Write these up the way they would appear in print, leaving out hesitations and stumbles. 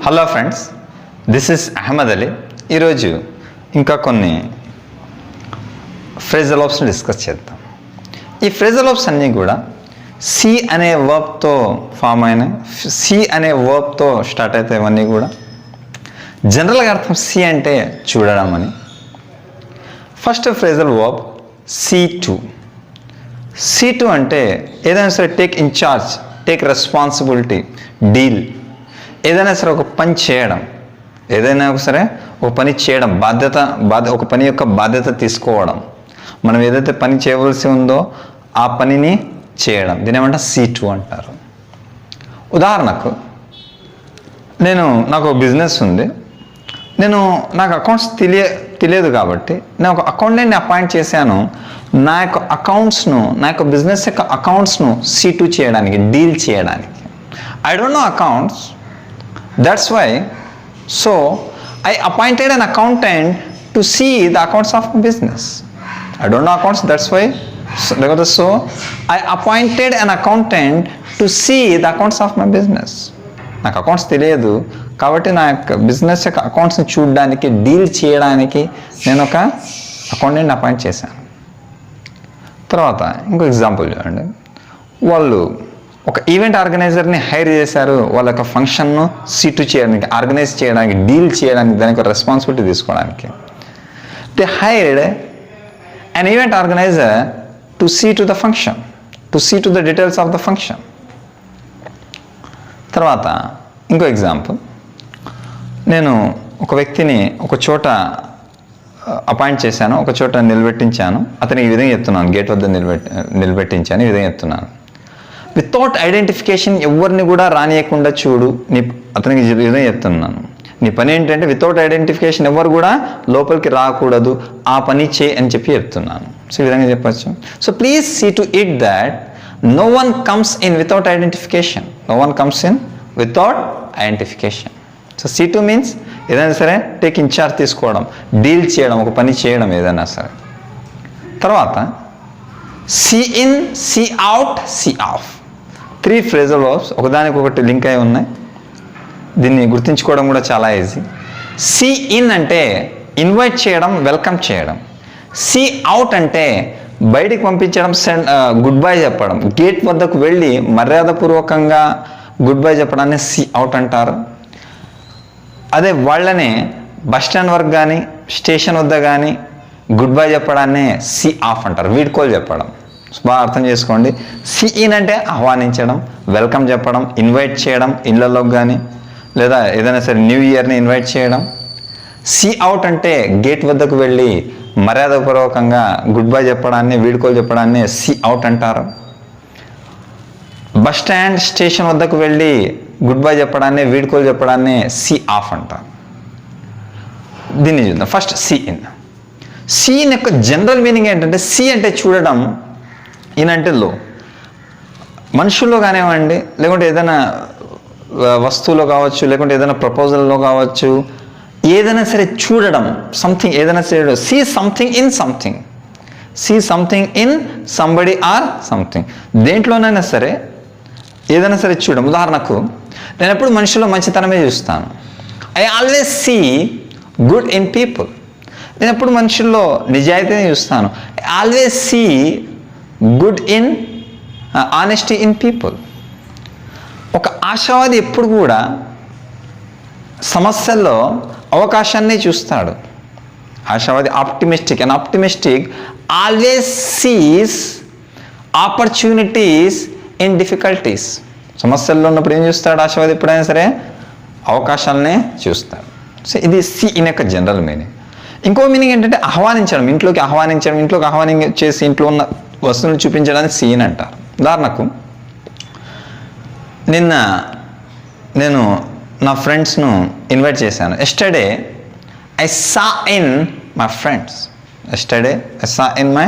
Hello friends, this is Ahmed Ali. ఈరోజు ఇంకా కొన్ని ఫ్రేజల్ వర్బ్స్ని డిస్కస్ చేద్దాం. ఈ ఫ్రేజల్ వర్బ్స్ అన్నీ కూడా సి అనే వర్బ్తో ఫామ్ అయిన, సి అనే వర్బ్తో స్టార్ట్ అవుతాయి. ఇవన్నీ కూడా జనరల్గా అర్థం సి అంటే చూడడం అని. First phrasal verb C2. C2 అంటే ఏదైనా సరే take incharge, take responsibility, deal, ఏదైనా సరే ఒక పని చేయడం, ఏదైనా సరే ఒక పని చేయడం, ఒక పని యొక్క బాధ్యత తీసుకోవడం, మనం ఏదైతే పని చేయవలసి ఉందో ఆ పనిని చేయడం, దీని ఏమంటే C2 అంటారు. ఉదాహరణకు నాకు ఒక బిజినెస్ ఉంది, నాకు అకౌంట్స్ తెలియదు కాబట్టి నేను ఒక అకౌంటెంట్ని అపాయింట్ చేశాను. నా యొక్క బిజినెస్ యొక్క అకౌంట్స్ను C2 చేయడానికి, డీల్ చేయడానికి. I don't know accounts, that's why I appointed an accountant to see the accounts of my business. I don't know accounts, that's why I appointed an accountant to see the accounts of my business. నాకు accounts తెలియదు కాబట్టి నా యొక్క business యొక్క అకౌంట్స్ని చూడడానికి, deal చేయడానికి నేను ఒక అకౌంటెంట్ని అపాయింట్ చేశాను. తర్వాత ఇంకో ఎగ్జాంపుల్ చూడండి. వాళ్ళు ఒక ఈవెంట్ ఆర్గనైజర్ని హైర్ చేశారు, వాళ్ళ యొక్క ఫంక్షన్ను C2 చేయడానికి, ఆర్గనైజ్ చేయడానికి, డీల్ చేయడానికి, దానికి ఒక రెస్పాన్సిబిలిటీ తీసుకోవడానికి. They hired an event organizer to see to the function, to see to the details of the function. తర్వాత ఇంకో ఎగ్జాంపుల్. నేను ఒక వ్యక్తిని ఒక చోట అపాయింట్ చేశాను, ఒక చోట నిలబెట్టించాను. అతనికి ఈ విధంగా చెప్తున్నాను, గేట్ వద్ద నిలబెట్టించాను, ఈ విధంగా చెప్తున్నాను. వితౌట్ ఐడెంటిఫికేషన్, ఎవరిని కూడా రానియకుండా చూడు, అతనికి విధంగా చెప్తున్నాను. నీ పని ఏంటంటే వితౌట్ ఐడెంటిఫికేషన్ ఎవరు కూడా లోపలికి రాకూడదు, ఆ పని చేయి అని చెప్పి చెప్తున్నాను. సో ఈ విధంగా చెప్పచ్చు. So please see to it that no one comes in without identification. No one comes in without identification. So C2 means ఏదైనా సరే టేక్ ఇన్ఛార్జ్ తీసుకోవడం, డీల్ చేయడం, ఒక పని చేయడం ఏదైనా సరే. తర్వాత see in, see out, see off. 3 phrasal verbs ఒకదానికొకటి లింక్ అయి ఉన్నాయి. దీన్ని గుర్తుంచుకోవడం కూడా చాలా ఈజీ. see in అంటే ఇన్వైట్ చేయడం, వెల్కమ్ చేయడం. see out అంటే బయటికి పంపించడం, గుడ్ బై చెప్పడం. గేట్ వద్దకు వెళ్ళి మర్యాదపూర్వకంగా గుడ్ బై చెప్పడాన్ని see out అంటారు. అదే వాళ్ళనే బస్ స్టాండ్ వరకు కానీ, స్టేషన్ వద్ద కానీ గుడ్ బై చెప్పడాన్ని see off అంటారు, వీడ్కోలు చెప్పడం. బాగా అర్థం చేసుకోండి. see in అంటే ఆహ్వానించడం, వెల్కమ్ చెప్పడం, ఇన్వైట్ చేయడం ఇళ్ళలోకి కానీ, లేదా ఏదైనా సరే న్యూ ఇయర్ని ఇన్వైట్ చేయడం. see out అంటే గేట్ వద్దకు వెళ్ళి మర్యాదపూర్వకంగా గుడ్ బై చెప్పడాన్ని, వీడ్కోలు చెప్పడాన్ని see out అంటారు. బస్ స్టాండ్, స్టేషన్ వద్దకు వెళ్ళి గుడ్ బై చెప్పడాన్ని, వీడ్కోలు చెప్పడాన్ని see off అంటారు. దీన్ని చూద్దాం. First see in. see in యొక్క జనరల్ మీనింగ్ ఏంటంటే, see అంటే చూడడం, in అంటే లో. మనుషుల్లో కానివ్వండి, లేకుంటే ఏదైనా వస్తువులో కావచ్చు, లేకుంటే ఏదైనా ప్రపోజల్లో కావచ్చు, ఏదైనా సరే చూడడం, సంథింగ్ ఏదైనా సరే, see something in something, see something in somebody or something. దేంట్లోనైనా సరే ఏదైనా సరే చూడడం. ఉదాహరణకు నేను ఎప్పుడు మనుషుల్లో మంచితనమే చూస్తాను. I always see good in people. నేను ఎప్పుడు మనుషుల్లో నిజాయితీనే చూస్తాను. I always see good in honesty in people. ఒక ఆశావాది ఎప్పుడు కూడా సమస్యల్లో అవకాశాన్ని చూస్తాడు. ఆశావాది optimistic. And optimistic always sees opportunities in difficulties. సమస్యల్లో ఉన్నప్పుడు ఏం చూస్తాడు ఆశావాది? ఎప్పుడైనా సరే అవకాశాలనే చూస్తాడు. సో ఇది సి ఇన్ యొక్క జనరల్ మీనింగ్. ఇంకో మీనింగ్ ఏంటంటే ఆహ్వానించడం, ఇంట్లోకి ఆహ్వానించడం చేసి ఇంట్లో ఉన్న వస్తువులను చూపించడానికి సి ఇన్ అంటారు. ఉదాహరణకు నిన్న నేను నా ఫ్రెండ్స్ను ఇన్వైట్ చేశాను. Yesterday I saw in my friends. Yesterday I saw in my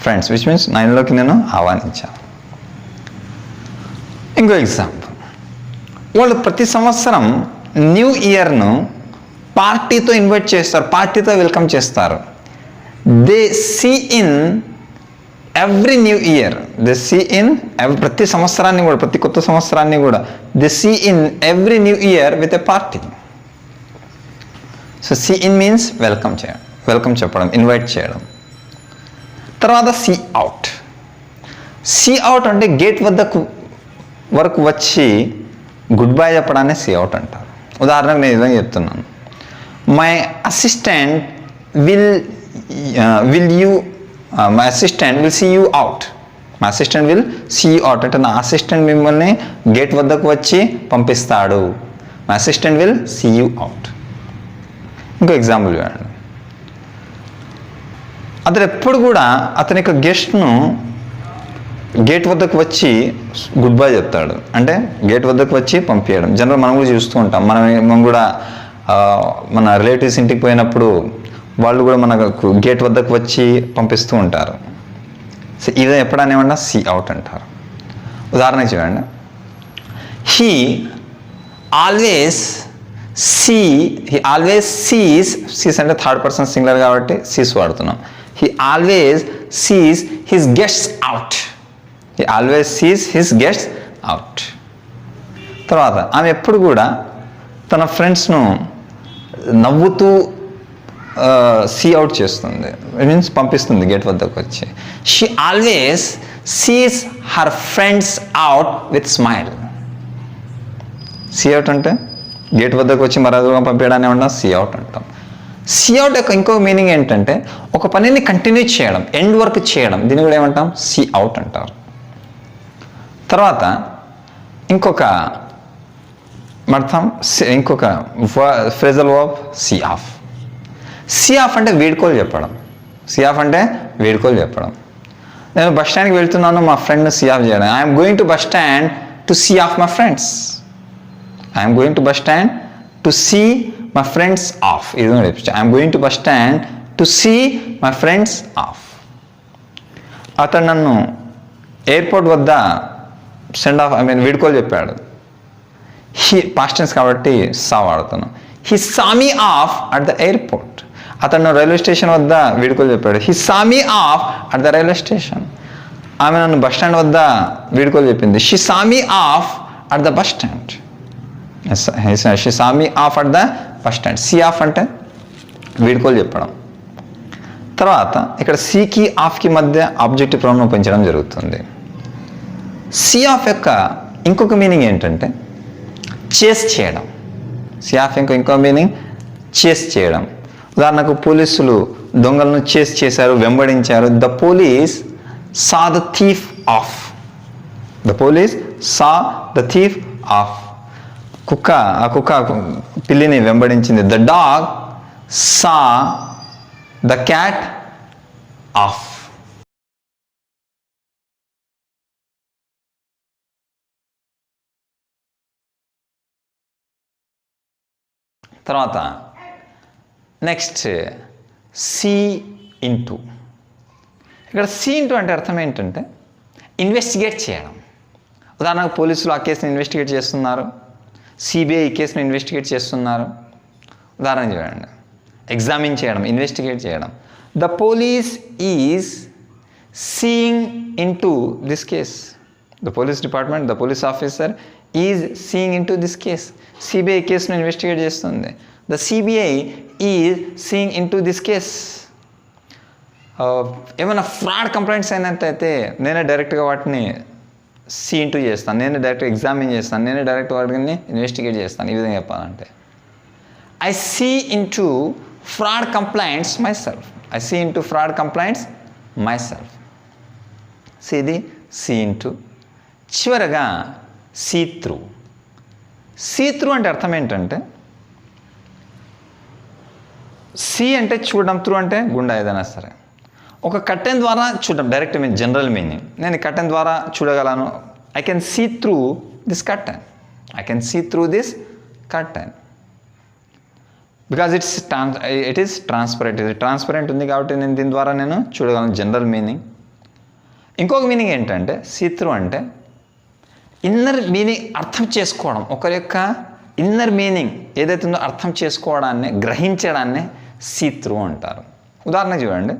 friends, which means నా ఇంట్లోకి నేను ఆహ్వానించాను. ఇంకో ఎగ్జాంపుల్, వాళ్ళు ప్రతి సంవత్సరం న్యూ ఇయర్ను పార్టీతో ఇన్వైట్ చేస్తారు, పార్టీతో వెల్కమ్ చేస్తారు. They see in every new year they see in ప్రతి సంవత్సరాన్ని కూడా, ప్రతి కొత్త సంవత్సరాన్ని కూడా they see in every new year with a party. So see in means welcome చేయడం, వెల్కమ్ చెప్పడం, ఇన్వైట్ చేయడం. తర్వాత సీ అవుట్. సీ అవుట్ అంటే గేట్ వరకు వచ్చి గుడ్ బై చెప్పడాన్ని సీ అవుట్ అంటారు. ఉదాహరణకు నేను విధంగా చెప్తున్నాను, my assistant my assistant will see you out. My assistant will see you out అంటే నా అసిస్టెంట్ మిమ్మల్ని గేట్ వద్దకు వచ్చి పంపిస్తాడు. My assistant will see you out. ఇంకో ఎగ్జాంపుల్ చూడండి. అతను ఎప్పుడు కూడా అతని యొక్క గెస్ట్ను గేట్ వద్దకు వచ్చి గుడ్ బై చెప్తాడు, అంటే గేట్ వద్దకు వచ్చి పంపించడం. జనరల్ మనం కూడా చూస్తూ ఉంటాం. మనం కూడా మన రిలేటివ్స్ ఇంటికి పోయినప్పుడు వాళ్ళు కూడా మనకు గేట్ వద్దకు వచ్చి పంపిస్తూ ఉంటారు. సో ఇదే ఎప్పుడైనా ఏమన్నా సీ అవుట్ అంటారు. ఉదాహరణకు చూడండి, హీ ఆల్వేస్ సీస్ అంటే థర్డ్ పర్సన్ సింగులర్ కాబట్టి సీస్ వాడుతున్నాం. He always sees his guests out. He always sees his guests out. తర్వాత ఆమె ఎప్పుడు కూడా తన ఫ్రెండ్స్ను నవ్వుతూ సీ అవుట్ చేస్తుంది, మీన్స్ పంపిస్తుంది గేట్ వద్దకు వచ్చి. She always sees her friends out with smile. See out అంటే గేట్ వద్దకు వచ్చి మరొక పంపించడాన్ని ఏమన్నా సీ అవుట్ అంటాం. సీ అవుట్ యొక్క ఇంకో మీనింగ్ ఏంటంటే ఒక పనిని కంటిన్యూ చేయడం, ఎండ్ వర్క్ చేయడం, దీన్ని కూడా ఏమంటాం సీ అవుట్ అంటారు. తర్వాత ఇంకొక phrasal verb see off. See off అంటే వీడ్కోలు చెప్పడం. సీ ఆఫ్ అంటే వీడ్కోలు చెప్పడం. నేను బస్ స్టాండ్కి వెళ్తున్నాను, మా ఫ్రెండ్ని సీ ఆఫ్ చేయడం. I'm going to bus stand to see off my friends. I'm going to bus stand to see my friends off. ఇది కూడా చెప్పచ్చు. I'm going to bus stand to see my friends off. అతను నన్ను airport వద్ద వీడ్కోలు చెప్పాడు. He passed tense కాబట్టి saw వాడుతున్నాం. He saw me off at the airport. అతను రైల్వే స్టేషన్ వద్ద వీడ్కోలు చెప్పాడు. He saw me off at the railway station. ఆమె నన్ను బస్ స్టాండ్ వద్ద వీడ్కోలు చెప్పింది. She saw me off at the bus stand. She saw me off at the bus stand. See off అంటే వీడ్కోలు చెప్పడం. తర్వాత ఇక్కడ సీకి ఆఫ్కి మధ్య ఆబ్జెక్టివ్ ప్రొనౌన్ ఉపయోగించడం జరుగుతుంది. సీ ఆఫ్ యొక్క ఇంకొక మీనింగ్ ఏంటంటే చేస్ చేయడం. సీ ఆఫ్ ఇంకో మీనింగ్ చేస్ చేయడం. ఉదాహరణకు పోలీసులు దొంగలను చేస్ చేశారు, వెంబడించారు. The police saw the thief off. The police saw the thief off. ఆ కుక్క పిల్లిని వెంబడించింది. The dog saw the cat off. తర్వాత నెక్స్ట్ సీ ఇంటూ. ఇక్కడ సీ ఇంటూ అంటే అర్థం ఏంటంటే ఇన్వెస్టిగేట్ చేయడం. ఉదాహరణకు పోలీసులు ఆ కేసుని ఇన్వెస్టిగేట్ చేస్తున్నారు, సిబిఐ ఈ కేసుని ఇన్వెస్టిగేట్ చేస్తున్నారు. ఉదాహరణ చూడండి, ఎగ్జామిన్ చేయడం, ఇన్వెస్టిగేట్ చేయడం. The police is seeing into this case. The police department, the police officer is seeing into this case. CBI కేసును ఇన్వెస్టిగేట్ చేస్తుంది. The CBI is seeing into this case. ఏమైనా ఫ్రాడ్ కంప్లైంట్స్ అయినట్టయితే నేనే డైరెక్ట్గా వాటిని see into చేస్తాను, నేనే డైరెక్ట్గా ఎగ్జామిన్ చేస్తాను, నేనే డైరెక్ట్ వాటిని ఇన్వెస్టిగేట్ చేస్తాను. ఈ విధంగా చెప్పాలంటే I see into fraud complaints myself. I see into fraud complaints myself. So ఇది సీ ఇంటూ. చివరగా సీ త్రూ. సీ త్రూ అంటే అర్థం ఏంటంటే సీ అంటే చూడడం, త్రూ అంటే గుండా ఏదైనా సరే. ఒక కర్టెన్ ద్వారా చూడడం, డైరెక్ట్ మీన్ జనరల్ మీనింగ్. నేను కర్టెన్ ద్వారా చూడగలను. I can see through this curtain. I can see through this curtain because it is transparent. ఇది ట్రాన్స్పరెంట్ ఉంది కాబట్టి నేను దీని ద్వారా నేను చూడగలను, జనరల్ మీనింగ్. ఇంకొక మీనింగ్ ఏంటంటే సీ త్రూ అంటే ఇన్నర్ మీనింగ్ అర్థం చేసుకోవడం. ఒకరి యొక్క ఇన్నర్ మీనింగ్ ఏదైతే ఉందో అర్థం చేసుకోవడాన్ని, గ్రహించడాన్ని సీ త్రూ అంటారు. ఉదాహరణ చూడండి,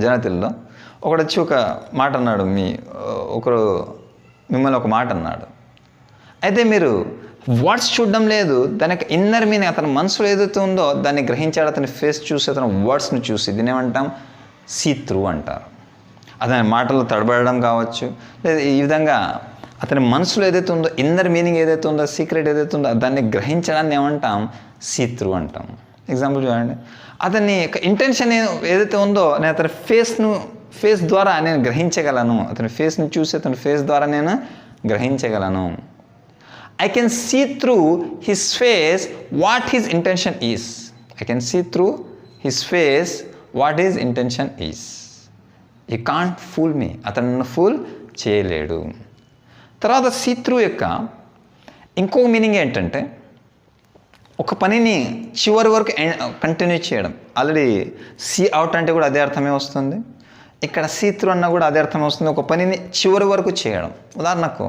జనరల్ ఒకడు వచ్చి ఒక మాట అన్నాడు, ఒకరు మిమ్మల్ని ఒక మాట అన్నాడు. అయితే మీరు వర్డ్స్ చూడడం లేదు, దానికి ఇన్నర్ మీనింగ్ అతని మనసులో ఏదైతే ఉందో దాన్ని గ్రహించాడు. అతని ఫేస్ చూసి, అతని వర్డ్స్ని చూసి, దీన్ని ఏమంటాం? సీ త్రూ అంటారు. అతని మాటలు తడబడడం కావచ్చు, లేదా ఈ విధంగా అతని మనసులో ఏదైతే ఉందో, ఇన్నర్ మీనింగ్ ఏదైతే ఉందో, సీక్రెట్ ఏదైతే ఉందో దాన్ని గ్రహించడాన్ని ఏమంటాం? సీ త్రూ అంటాం. ఎగ్జాంపుల్ చూడండి, అతని ఇంటెన్షన్ ఏదైతే ఉందో నేను అతని ఫేస్ ద్వారా నేను గ్రహించగలను. అతని ఫేస్ని చూసి అతని ఫేస్ ద్వారా నేను గ్రహించగలను. I can see through his face what his intention is. I can see through his face what his intention is. You can't fool me. అతను నన్ను ఫూల్ చేయలేడు. తర్వాత సీ త్రూ యొక్క ఇంకో మీనింగ్ ఏంటంటే ఒక పనిని చివరి వరకు కంటిన్యూ చేయడం. ఆల్రెడీ సీ అవుట్ అంటే కూడా అదే అర్థమే వస్తుంది, ఇక్కడ సీ త్రూ అన్న కూడా అదే అర్థమే వస్తుంది. ఒక పనిని చివరి వరకు చేయడం. ఉదాహరణకు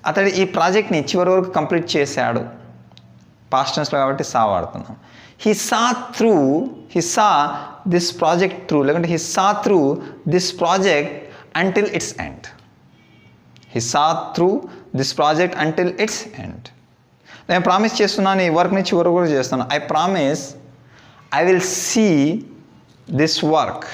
అతడు ఈ ప్రాజెక్ట్ని చివరి వరకు కంప్లీట్ చేశాడు. పాస్ట్ టెన్స్లో కాబట్టి సా వాడుతున్నాం. He saw this project through, లేకుంటే he saw through this project until its end. He saw through this project until its end. నేను ప్రామిస్ చేస్తున్నాను ఈ వర్క్ని చివరి వరకు చేస్తున్నాను. I promise I will see this work.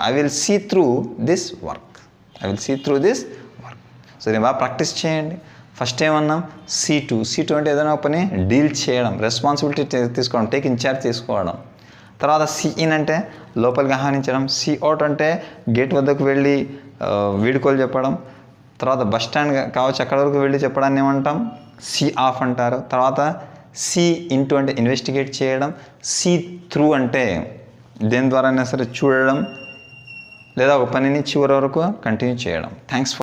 I will see through this work. I will see through this work. So నేను బాగా practice చేయండి. ఫస్ట్ ఏమన్నాం? C2 అంటే ఏదైనా ఒక పని డీల్ చేయడం, రెస్పాన్సిబిలిటీ తీసుకోవడం, టేక్ ఇన్ఛార్జ్ తీసుకోవడం. తర్వాత C-in అంటే లోపలికి ఆహ్వానించడం. C-out అంటే గేట్ వద్దకు వెళ్ళి వీడుకోలు చెప్పడం. తర్వాత బస్ స్టాండ్ కావచ్చు అక్కడ వరకు వెళ్ళి చెప్పడాన్ని ఏమంటాం? C-off అంటారు. తర్వాత C-into అంటే ఇన్వెస్టిగేట్ చేయడం. C-through అంటే దేని ద్వారా అయినా సరే చూడడం, లేదా ఒక పనిని చివరి వరకు కంటిన్యూ చేయడం. థ్యాంక్స్.